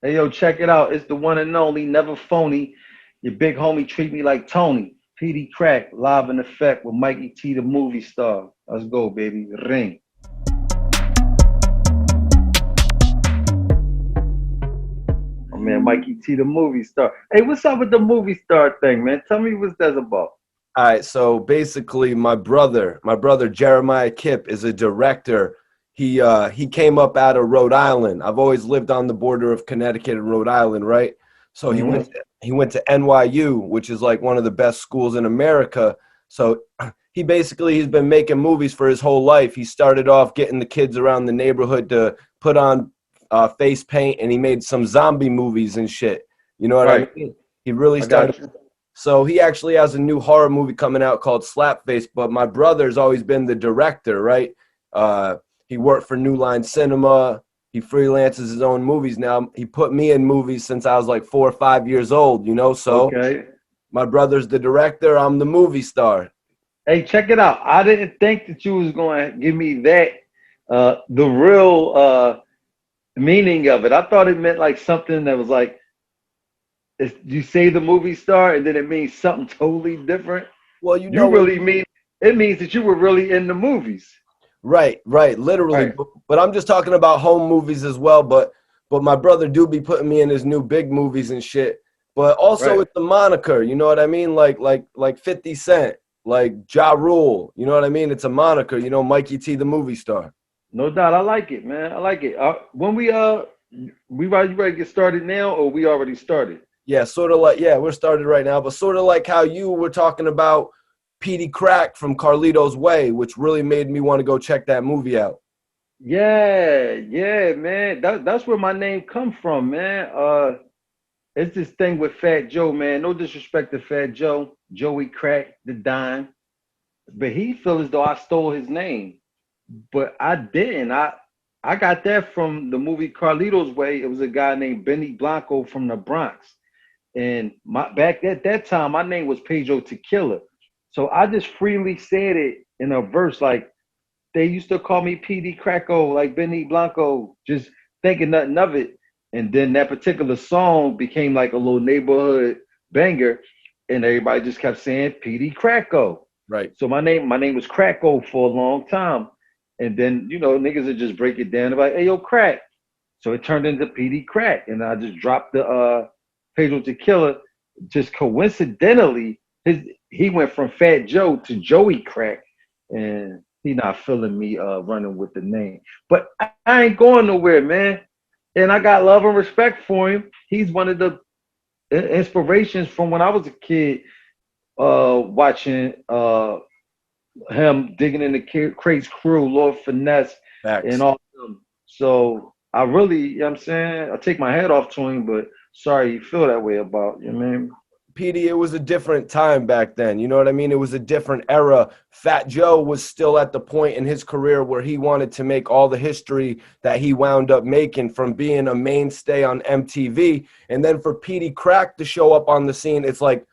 Hey, yo, check it out. It's the one and only, never phony. Your big homie treat me like Tony. Peedi Crakk, live in effect with Mikey T, the movie star. Let's go, baby. Ring. Oh, man, Mikey T, the movie star. Hey, what's up with the movie star thing, man? Tell me what's that about. All right, so basically, my brother Jeremiah Kipp is a director. He came up out of Rhode Island. I've always lived on the border of Connecticut and Rhode Island, right? So he went Mm-hmm. to, he went to NYU, which is like one of the best schools in America. So he's been making movies for his whole life. He started off getting the kids around the neighborhood to put on face paint, and he made some zombie movies and shit. You know what I Right. mean? He really I started. got you. So he actually has a new horror movie coming out called Slapface. But my brother's always been the director, right? He worked for New Line Cinema. He freelances his own movies now. He put me in movies since I was like 4 or 5 years old, you know. So Okay. my brother's the director. I'm the movie star. Hey, check it out. I didn't think that you was going to give me that, the real meaning of it. I thought it meant like something that was like, you say the movie star and then it means something totally different. Well, you You know what? really mean it means that you were really in the movies. Right, right, literally. Right. But I'm just talking about home movies as well. But my brother do be putting me in his new big movies and shit. But also Right. it's the moniker, you know what I mean? Like 50 Cent, like Ja Rule, you know what I mean? It's a moniker, you know, Mikey T the movie star. No doubt. I like it, man. I like it. When we ready to get started now, or we already started? Yeah, sort of like yeah, we're started right now, but sort of like how you were talking about Peedi Crakk from Carlito's Way, which really made me want to go check that movie out. Yeah, yeah, man. That's where my name come from, man. It's this thing with Fat Joe, man. No disrespect to Fat Joe, Joey Crack, the Dime, but he feel as though I stole his name, but I didn't. I got that from the movie Carlito's Way. It was a guy named Benny Blanco from the Bronx, and my back at that time, my name was Pedro Tequila, so I just freely said it in a verse like they used to call me PD Cracko, like Benny Blanco, just thinking nothing of it. And then that particular song became like a little neighborhood banger, and everybody just kept saying PD Cracko. Right. So my name was Cracko for a long time. And then, niggas would just break it down and be like, hey yo, crack. So it turned into PD Crakk. And I just dropped the Pedro Tequila. Just coincidentally, he went from Fat Joe to Joey Crack. And he not feeling me running with the name. But I ain't going nowhere, man. And I got love and respect for him. He's one of the inspirations from when I was a kid, watching him digging in the crates crew, Lord Finesse, and Facts. all of them. So I really, what I'm saying, I take my head off to him, but sorry you feel that way about, you know what I mean? PD, it was a different time back then. You know what I mean? It was a different era. Fat Joe was still at the point in his career where he wanted to make all the history that he wound up making from being a mainstay on MTV. And then for Peedi Crakk to show up on the scene, it's like,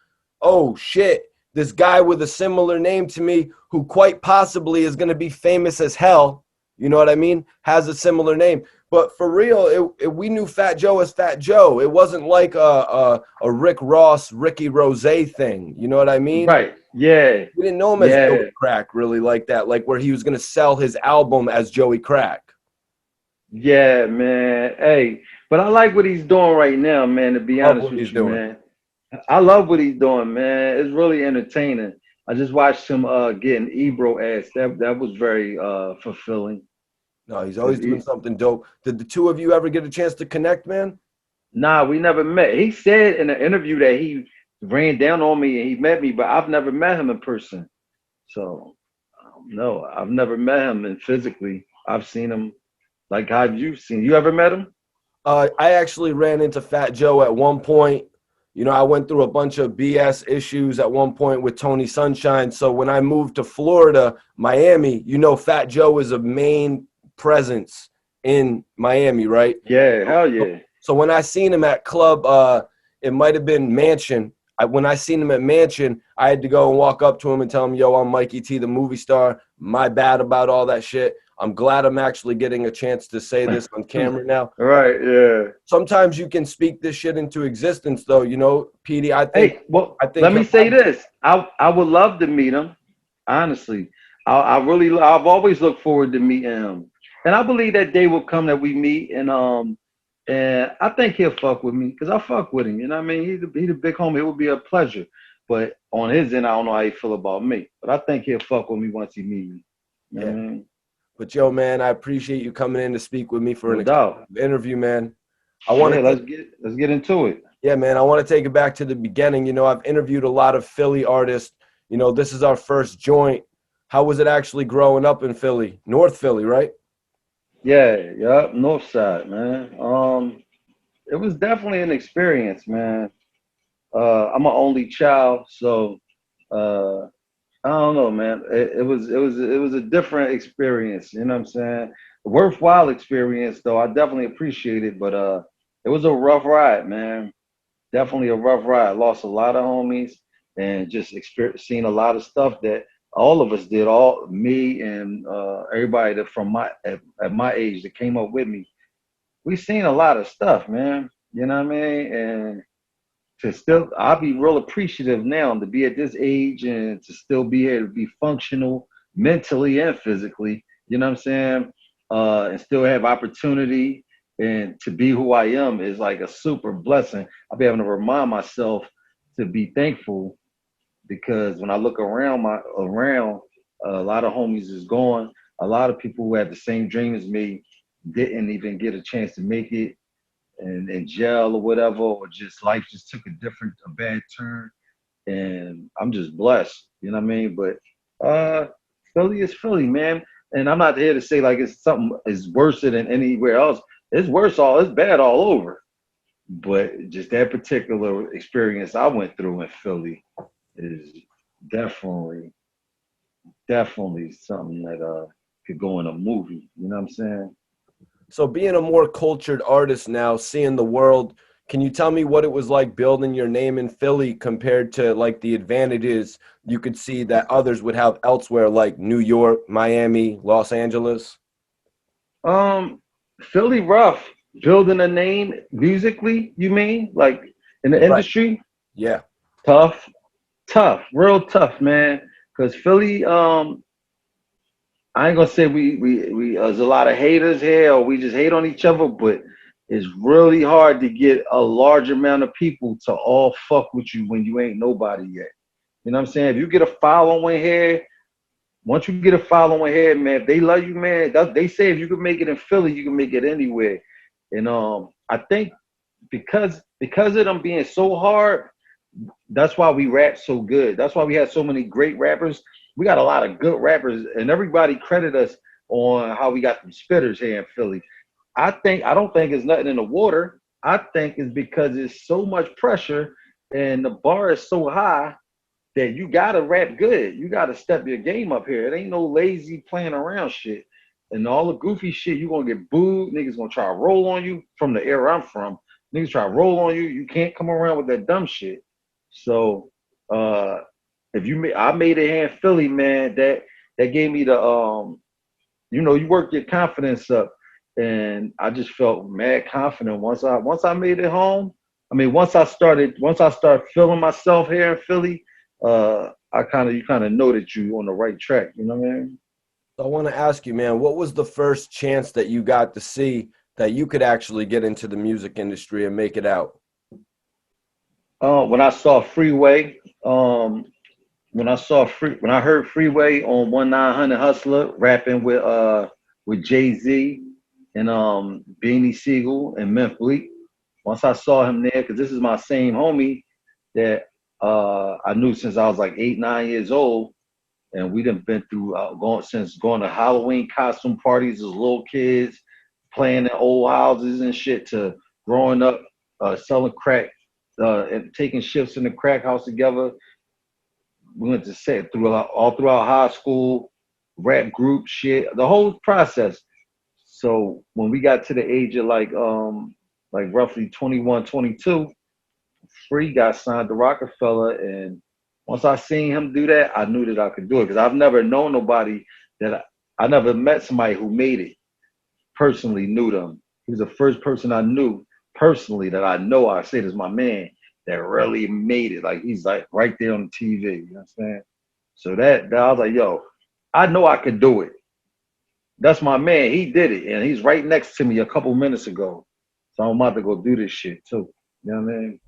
oh shit, this guy with a similar name to me who quite possibly is going to be famous as hell. You know what I mean? Has a similar name. But for real, we knew Fat Joe as Fat Joe. It wasn't like a Rick Ross, Ricky Rose thing. You know what I mean? Right. Yeah. We didn't know him as Yeah. Joey Crack really like that, like where he was going to sell his album as Joey Crack. Yeah, man. Hey, but I like what he's doing right now, man, to be Love honest what he's with you, doing. man. I love what he's doing, man. It's really entertaining. I just watched him getting Ebro ass. That was very fulfilling. No, he's Cause always doing something dope. Did the two of you ever get a chance to connect, man? nah, we never met. He said in an interview that he ran down on me and he met me, but I've never met him in person. So no, I've never met him in physically. I've seen him like how you've seen. You ever met him? I actually ran into Fat Joe at one point. You know, I went through a bunch of BS issues at one point with Tony Sunshine. So when I moved to Florida, Miami, you know, Fat Joe is a main presence in Miami, right? Yeah, hell So, yeah. so when I seen him at club, it might have been Mansion. When I seen him at Mansion, I had to go and walk up to him and tell him, "Yo, I'm Mikey T, the movie star. My bad about all that shit." I'm glad I'm actually getting a chance to say this on camera now. Right, yeah. Sometimes you can speak this shit into existence, though. You know, Peedi, Hey, well, I think let me he'll say have, this. I would love to meet him. Honestly, I've always looked forward to meeting him, and I believe that day will come that we meet, and I think he'll fuck with me because I fuck with him. You know what I mean? He's a big homie. It would be a pleasure. But on his end, I don't know how he feel about me, but I think he'll fuck with me once he meet me. You know yeah. what I mean? But yo, man, I appreciate you coming in to speak with me for No an doubt. exclusive interview, man. I want Yeah, to let's get into it. Yeah, man, I want to take it back to the beginning. You know, I've interviewed a lot of Philly artists. You know, this is our first joint. How was it actually growing up in Philly? North Philly, right? Yeah, North Side, man. It was definitely an experience, man. I'm an only child, so uh, I don't know, man. It was a different experience. You know what I'm saying? A worthwhile experience, though. I definitely appreciate it, but it was a rough ride, man. Definitely a rough ride. Lost a lot of homies and just seen a lot of stuff that all of us did. All me and everybody that from at my age that came up with me. We seen a lot of stuff, man. You know what I mean? And to still I'll be real appreciative now to be at this age and to still be here to be functional mentally and physically, you know what I'm saying? And still have opportunity and to be who I am is like a super blessing. I'll be having to remind myself to be thankful because when I look around a lot of homies is gone. A lot of people who had the same dream as me didn't even get a chance to make it and in jail or whatever, or just life just took a bad turn. And I'm just blessed, you know what I mean? But Philly is Philly, man. And I'm not here to say like it's something is worse than anywhere else. It's bad all over. But just that particular experience I went through in Philly is definitely, definitely something that could go in a movie. You know what I'm saying? So being a more cultured artist now, seeing the world, can you tell me what it was like building your name in Philly compared to like the advantages you could see that others would have elsewhere, like New York, Miami, Los Angeles? Um, Philly rough. Building a name musically, you mean? Like in the Right. industry? Yeah. Tough, tough, real tough, man. Cause Philly, I ain't gonna say we there's a lot of haters here or we just hate on each other, but it's really hard to get a large amount of people to all fuck with you when you ain't nobody yet. You know what I'm saying? If you get a following here, once you get a following here, man, if they love you, man, they say if you can make it in Philly, you can make it anywhere. And I think because of them being so hard, that's why we rap so good. That's why we had so many great rappers. We got a lot of good rappers, and everybody credit us on how we got some spitters here in Philly. I don't think it's nothing in the water. I think it's because it's so much pressure and the bar is so high that you gotta rap good. You gotta step your game up here. It ain't no lazy playing around shit. And all the goofy shit, you gonna get booed. Niggas gonna try to roll on you from the era I'm from. Niggas try to roll on you. You can't come around with that dumb shit. So uh if you I made it here in Philly, man, that gave me the you work your confidence up. And I just felt mad confident once I made it home. I mean, once I started feeling myself here in Philly, you kind of know that you on the right track. You know what I mean? So I want to ask you, man, what was the first chance that you got to see that you could actually get into the music industry and make it out? When I saw Freeway, when I heard Freeway on 1900 Hustler rapping with Jay Z and Beanie Siegel and Memphis Bleak. Once I saw him there, because this is my same homie that I knew since I was like 8, 9 years old, and we done been through going to Halloween costume parties as little kids, playing in old houses and shit, to growing up selling crack and taking shifts in the crack house together. We went to set all throughout high school, rap group shit, the whole process. So when we got to the age of like roughly 21, 22, Free got signed to Roc-A-Fella, and once I seen him do that, I knew that I could do it because I've never known nobody that I never met somebody who made it. Personally knew them. He was the first person I knew personally that I know. I say this is my man that really made it. Like he's like right there on the TV. You know what I'm saying? So that I was like, yo, I know I could do it. That's my man. He did it, and he's right next to me a couple minutes ago. So I'm about to go do this shit too. You know what I mean?